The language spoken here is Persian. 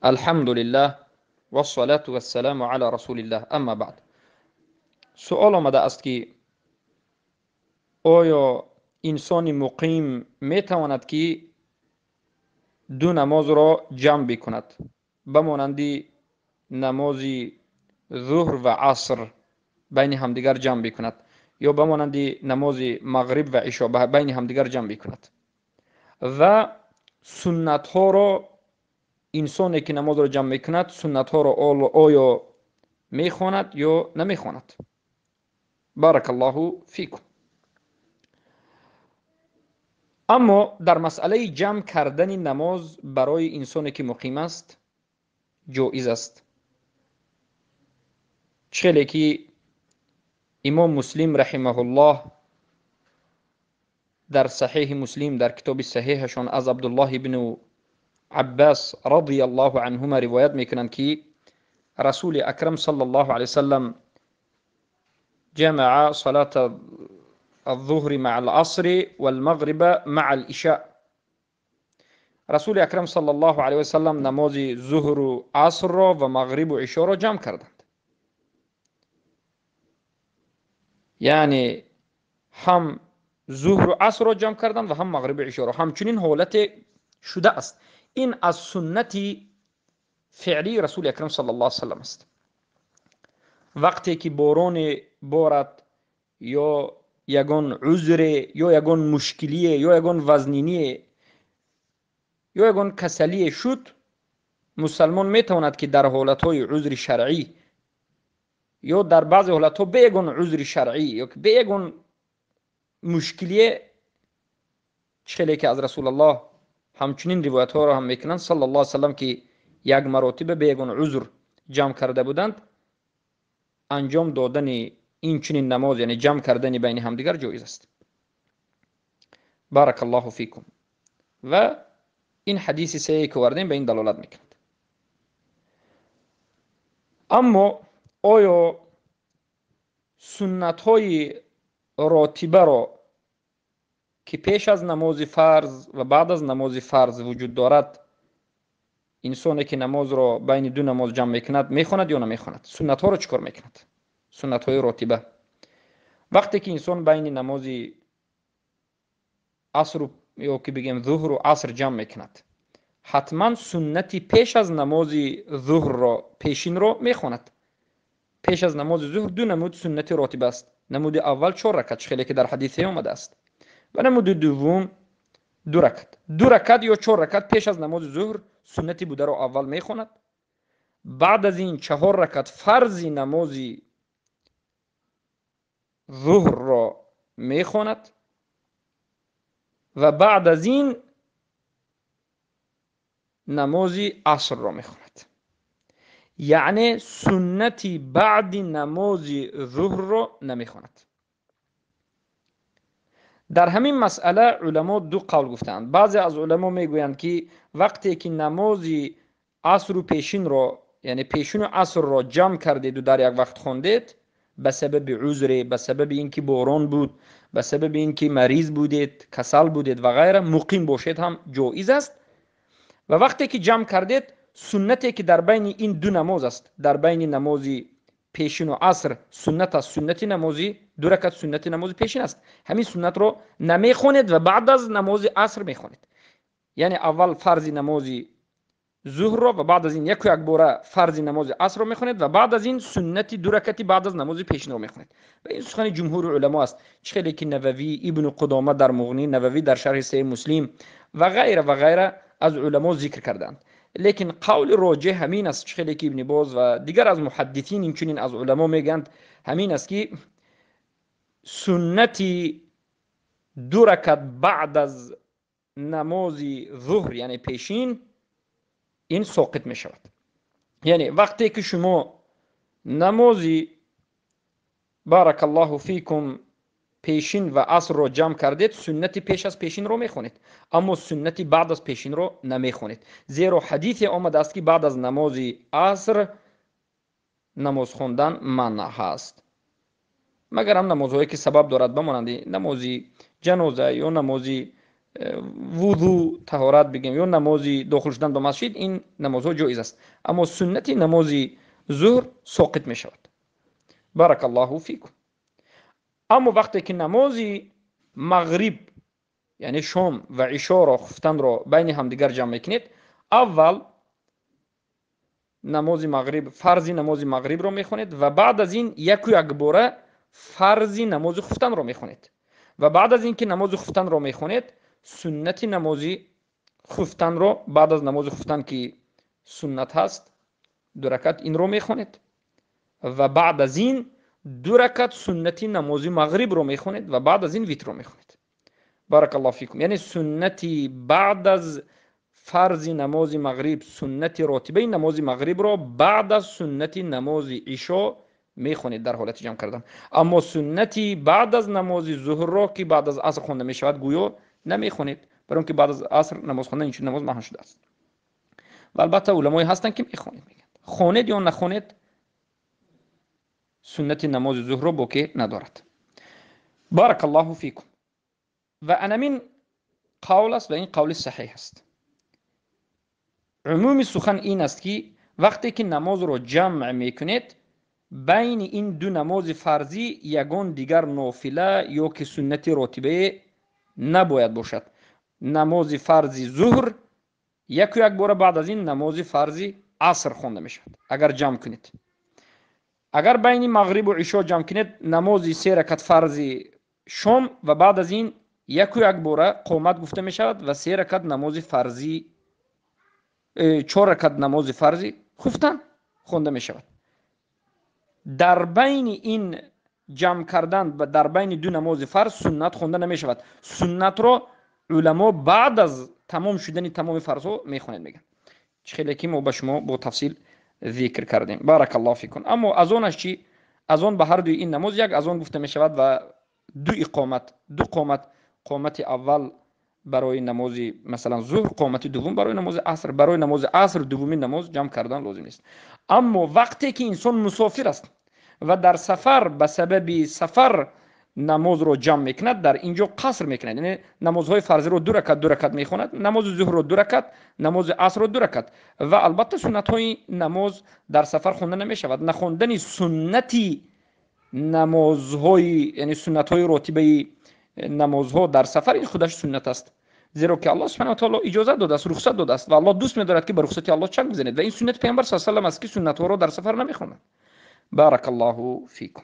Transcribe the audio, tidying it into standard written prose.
الحمد لله والصلاة والسلام على رسول الله. اما بعد، سؤال آمده است که آیا انسان مقیم میتواند که دو نماز را جمع بکند بمانند نماز ظهر و عصر بین همدیگر جمع بکند، یا بمانند نماز مغرب و عشاء بین همدیگر جمع بکند و سنت ها را انسانی که نماز را جمع میکند سنت ها را آیا میخواند یا نمیخواند؟ بارک الله فیکم. اما در مسئله جمع کردن نماز برای انسانی که مقیم است جایز است، چخیلی که امام مسلم رحمه الله در صحیح مسلم در کتاب صحیحشان از عبدالله بن عباس رضی الله عنهما روایت میکنند که رسول اکرم صلی الله علیه وسلم جمع صلاة الظهر مع العصر والمغرب مع العشاء. رسول اکرم صلی الله علیه وسلم نماز ظهر و عصر را و مغرب و عشاء را جمع کردند، یعنی هم ظهر و عصر را جمع کردند و هم مغرب و عشاء را. همچنین حالت شده است. این از سنت فعلی رسول اکرم صلی الله علیه وسلم است. وقتی که باران بارد یا یگان عذر یا یگان مشکلی یا یگان وزنینی یا یگان کسلی شد، مسلمان میتواند که در حالتهای عذر شرعی یا در بعض حالتها به یگان عذر شرعی یا به یگان مشکلی، چخیلی که از رسول الله همچنین روایت ها را هم میکنند صلی الله علیه وسلم که یک مراتبه به یگان عذر جمع کرده بودند، انجام دادن این چنین نماز یعنی جمع کردن بین همدیگر جایز است. بارک الله فیکم. و این حدیث صحیحی که آوردیم به این دلالت میکند. اما آیا سنت های راتبه را که پیش از نماز فرض و بعد از نماز فرض وجود دارد، انسانی که نماز را بین دو نماز جمع میکند میخواند یا نمیخواند؟ سنت ها را چکار میکند؟ سنت های راتبه وقتی که انسان بین نماز عصر یا که بگیم ظهر و عصر جمع میکند، حتما سنتی پیش از نماز ظهر را پیشین را میخواند. پیش از نماز ظهر دو نمود سنت راتبه است. نمود اول 4 رکعت خیلی که در حدیث آمده است و نمود دوم 2 رکعت. 2 رکعت یا 4 رکعت پیش از نماز ظهر سنتی بوده را اول میخواند. بعد از این 4 رکعت فرض نماز ظهر را میخواند و بعد از این نماز عصر را میخواند. یعنی سنتی بعد نماز ظهر را نمیخواند. در همین مسئله علما دو قول گفتند. بعضی از علما میگویند که وقتی که نماز عصر و پیشین را یعنی پیشین و عصر را جمع کردید و در یک وقت خواندید، به سبب عذر، به سبب اینکه باران بود، به سبب اینکه مریض بودید، کسل بودید و غیره، مقیم باشید هم جایز است. و وقتی که جمع کردید سنتی که در بین این دو نماز است، در بین نماز پیشین و عصر سنت است، سنت نمازی 2 رکعت سنت نماز پیشین است، همین سنت رو نمیخونید و بعد از نماز عصر میخونید. یعنی اول فرض نماز ظهر رو و بعد از این یک باره فرض نماز عصر رو میخونید و بعد از این سنت 2 رکعتی بعد از نماز پیشین رو میخونید. و این سخن جمهور علما است، چخیلی که نووی، ابن قدامه در مغنی، نووی در شرح صحیح مسلم و غیره از علما ذکر کردند. لیکن قول راجح همین است، چخیلی که ابن باز و دیگر از محدثین اینچنین از علما میگند همین است که سنتی 2 رکعت بعد از نماز ظهر یعنی پیشین این ساقط می شود. یعنی وقتی که شما نمازی بارک الله فیکم پیشین و عصر رو جمع کردید، سنتی پیش از پیشین رو میخونید، اما سنتی بعد از پیشین رو نمیخونید. زیرا حدیث آمده است که بعد از نماز عصر نماز خوندن منع هست، مگر هم نمازهایی که سبب دارد، بمانند نماز جنازه یا نماز وضو طهارت بگیم یا نمازی داخل شدن به مسجد، این نمازها جایز است، اما سنت نمازی ظهر ساقط می شود. بارک الله فیکم. اما وقتی که نمازی مغرب یعنی شام و عشا را خفتن را بین همدیگر جمع میکنید، اول نماز مغرب فرض نماز مغرب را میخونید و بعد از این یک باره فرض نماز خفتن را میخونید و بعد از این که نماز خفتن را میخونید سنت نماز خفتن را بعد از نماز خفتن که سنت هست 2 رکعت این را میخونید و بعد از این 2 رکعت سنتی نماز مغرب را میخونید و بعد از این ویتر را میخونید. بارک الله فیکم. یعنی سنتی بعد از فرض نماز مغرب، سنت راتبه نماز مغرب را بعد از سنت نماز عشا میخونید در حالت جمع کردن، اما سنتی بعد از نماز ظهر را که بعد از عصر خونده میشود گویا نمیخونید، برای اون که بعد از عصر نماز خواندن این نماز مهان شده است. و البته علمای هستن که میخونید، میگن خونید یا نخونید سنت نماز ظهر را باقی ندارد. بارک الله فیکم. و انمین قول است و این قول صحیح است. عمومی سخن این است که وقتی که نماز رو جمع میکنید بین این 2 نماز فرضی یگان دیگر نافله یا که سنت راتبه نباید باشد. نماز فرضی ظهر یک بار بعد از این نماز فرضی عصر خونده میشود اگر جمع کنید. اگر بین مغرب و عشا جمع کنید نماز 3 رکعت فرضی شام و بعد از این یک بار قامت گفته میشود و 3 رکعت نماز فرضی 4 رکعت نماز فرضی خفتن خونده می شود. در بین این جمع کردن و در بین 2 نماز فرض سنت خونده نمی شود. سنت را علما بعد از تمام شدن تمام فرض ها می خوانند. میگن خیلی که ما به شما با تفصیل ذکر کردیم. بارک الله فیکم. اما از آنش چی؟ از آن به هر 2 این نماز یک از آن گفته می شود و 2 اقامت، 2 قامت اول برای نماز مثلا ظهر، قامت دوم برای نماز عصر. برای نماز عصر دومین نماز جمع کردن لازم نیست. اما وقتی که انسان مسافر است و در سفر به سبب سفر نماز رو جمع میکند در اینجا قصر میکند، یعنی نمازهای فرضی رو 2 رکعت میخواند، نماز ظهر رو 2 رکعت، نماز عصر رو 2 رکعت و البته سنت های نماز در سفر خونده نمیشود. نخوندن سنتی نمازهای یعنی سنت های راتبه نمازها در سفر این خودش سنت است، زیرا که الله سبحانه و تعالی اجازه داده است، رخصت داده است و الله دوست می‌دارد که به رخصت الله چنگ بزنید و این سنت پیامبر صلی الله علیه و آله است که سنت ها را در سفر نمی‌خواند. بارک الله فیکم.